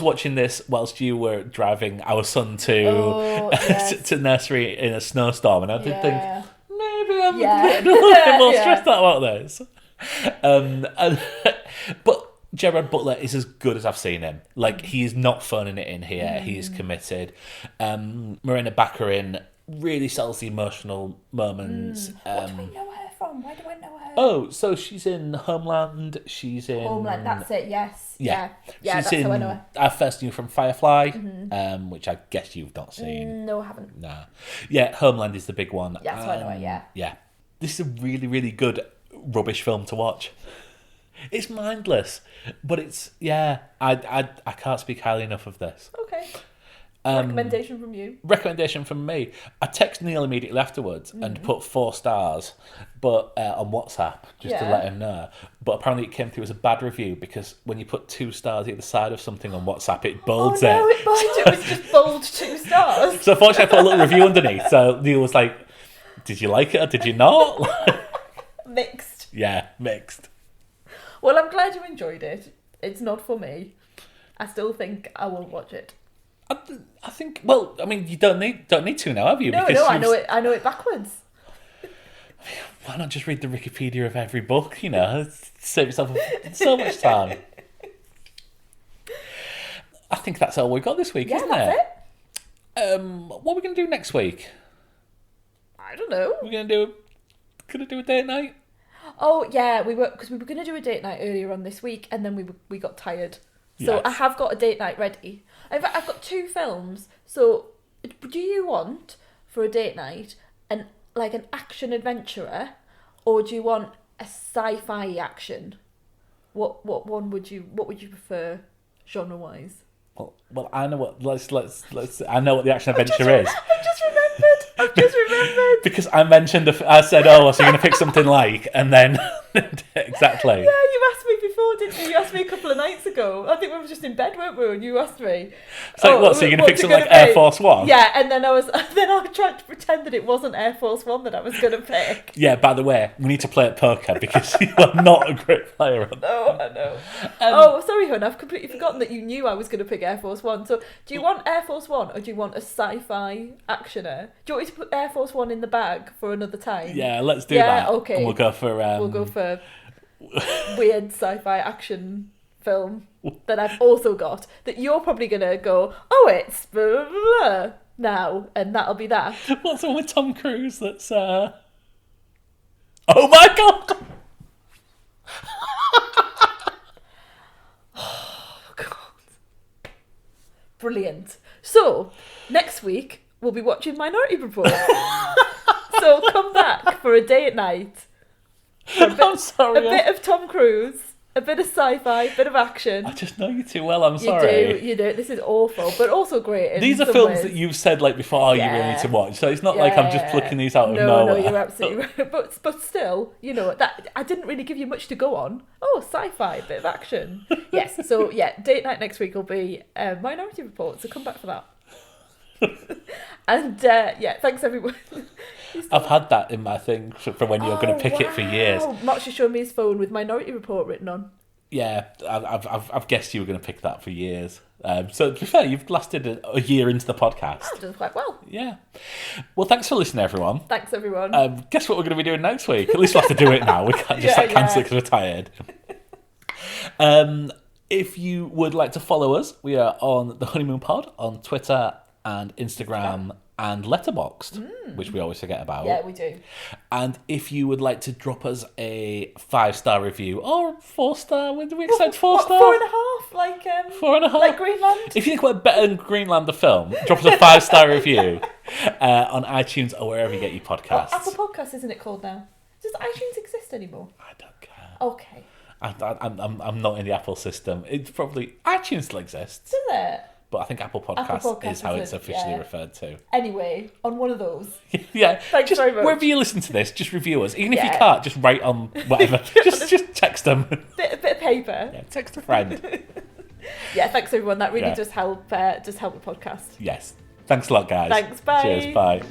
Speaker 2: watching this whilst you were driving our son to to nursery in a snowstorm, and I did think maybe I'm a little more stressed out about this. But Gerard Butler is as good as I've seen him. Like, he is not phoning it in here. He is committed. Morena Baccarin really sells the emotional moments.
Speaker 1: What do we know her from? Why do I know her?
Speaker 2: Oh, so she's in Homeland. She's in
Speaker 1: Homeland. That's it. Yes. Yeah.
Speaker 2: She's
Speaker 1: that's how I know her.
Speaker 2: I first knew from Firefly, which I guess you've not seen.
Speaker 1: No, I haven't.
Speaker 2: Nah. Yeah, Homeland is the big one.
Speaker 1: That's how I know her. Yeah.
Speaker 2: Yeah. This is a really, really good rubbish film to watch. It's mindless, but it's I can't speak highly enough of this.
Speaker 1: Okay. Recommendation from you.
Speaker 2: Recommendation from me. I text Neil immediately afterwards and put 4 stars, but on WhatsApp just to let him know. But apparently it came through as a bad review because when you put 2 stars either side of something on WhatsApp, it bolds it.
Speaker 1: It bolds it. It was just bold 2 stars.
Speaker 2: So fortunately, I put a little review underneath. So Neil was like, "Did you like it or did you not?"
Speaker 1: Mixed.
Speaker 2: Yeah, mixed.
Speaker 1: Well, I'm glad you enjoyed it. It's not for me. I still think I won't watch it.
Speaker 2: I think. Well, I mean, you don't need to now, have you?
Speaker 1: No, I know it backwards.
Speaker 2: Why not just read the Wikipedia of every book? Save yourself so much time. I think that's all we've got this week, isn't
Speaker 1: that's
Speaker 2: it? What are we going to do next week?
Speaker 1: I don't know.
Speaker 2: We're going to do a date night.
Speaker 1: Oh yeah, we were going to do a date night earlier on this week, and then we got tired. So yes. I have got a date night ready. I've got 2 films. So do you want for a date night an action adventurer, or do you want a sci-fi action? What would you prefer genre wise?
Speaker 2: Well, I know what. Let's. I know what the action adventure is.
Speaker 1: I've just remembered.
Speaker 2: Because I mentioned, I said, "Oh, so you're gonna pick something like," and then exactly.
Speaker 1: Yeah, you asked me before, didn't you? You asked me a couple of nights ago. I think we were just in bed, weren't we? And you asked me.
Speaker 2: So what? So you're gonna pick something like Air Force One?
Speaker 1: Yeah, and then I tried to pretend that it wasn't Air Force One that I was gonna pick.
Speaker 2: Yeah. By the way, we need to play at poker because you are not a great player.
Speaker 1: No, I know. Sorry, hon. I've completely forgotten that you knew I was gonna pick Air Force One. So, do you want Air Force One or do you want a sci-fi actioner? Do you want me to put Air Force One in the bag for another time?
Speaker 2: Yeah, let's do that.
Speaker 1: Okay.
Speaker 2: And we'll go for.
Speaker 1: We'll go for weird sci-fi action film that I've also got that you're probably gonna go, oh, it's blah, blah, blah, now, and that'll be that.
Speaker 2: What's the one with Tom Cruise? That's. Oh my god!
Speaker 1: Oh God! Brilliant. So next week we'll be watching Minority Report. So come back for a day at night.
Speaker 2: I'm sorry.
Speaker 1: A bit of Tom Cruise, a bit of sci-fi, a bit of action.
Speaker 2: I just know you too well. I'm sorry.
Speaker 1: You do. This is awful, but also great. In
Speaker 2: These are
Speaker 1: some
Speaker 2: films
Speaker 1: ways.
Speaker 2: that you've said like before. You really need to watch. So it's not like I'm just plucking these out of
Speaker 1: No,
Speaker 2: nowhere.
Speaker 1: you're absolutely right. But still, that I didn't really give you much to go on. Oh, sci-fi, a bit of action. Yes. So date night next week will be Minority Report. So come back for that. And thanks everyone.
Speaker 2: I've had that in my thing from when you're going to pick it for years.
Speaker 1: Mark's just showing me his phone with Minority Report written on.
Speaker 2: Yeah, I've guessed you were going to pick that for years. So to be fair, you've lasted a year into the podcast.
Speaker 1: I've done quite well.
Speaker 2: Yeah. Well, thanks for listening, everyone.
Speaker 1: Thanks everyone.
Speaker 2: Guess what we're going to be doing next week? At least we'll have to do it now. We can't just cancel it because we're tired. If you would like to follow us, we are on The Honeymoon Pod on Twitter and Instagram and Letterboxd, which we always forget about.
Speaker 1: Yeah, we do.
Speaker 2: And if you would like to drop us a 5-star review or 4-star, when do we accept 4-star?
Speaker 1: 4.5, like
Speaker 2: 4.5,
Speaker 1: like Greenland.
Speaker 2: If you think we're better than Greenland the film, drop us a 5-star review on iTunes or wherever you get your podcasts.
Speaker 1: Apple Podcasts, isn't it called now? Does iTunes exist anymore?
Speaker 2: I don't care.
Speaker 1: Okay.
Speaker 2: I'm not in the Apple system. It's probably iTunes still exists.
Speaker 1: Does it?
Speaker 2: But I think Apple Podcasts is how it's officially referred to.
Speaker 1: Anyway, on one of those.
Speaker 2: Yeah.
Speaker 1: Thanks very much.
Speaker 2: Wherever you listen to this, just review us. Even if you can't, just write on whatever. just text them.
Speaker 1: Bit of paper.
Speaker 2: Yeah, text a friend.
Speaker 1: Yeah, thanks everyone. That really does help the podcast.
Speaker 2: Yes. Thanks a lot, guys.
Speaker 1: Thanks, bye.
Speaker 2: Cheers, bye.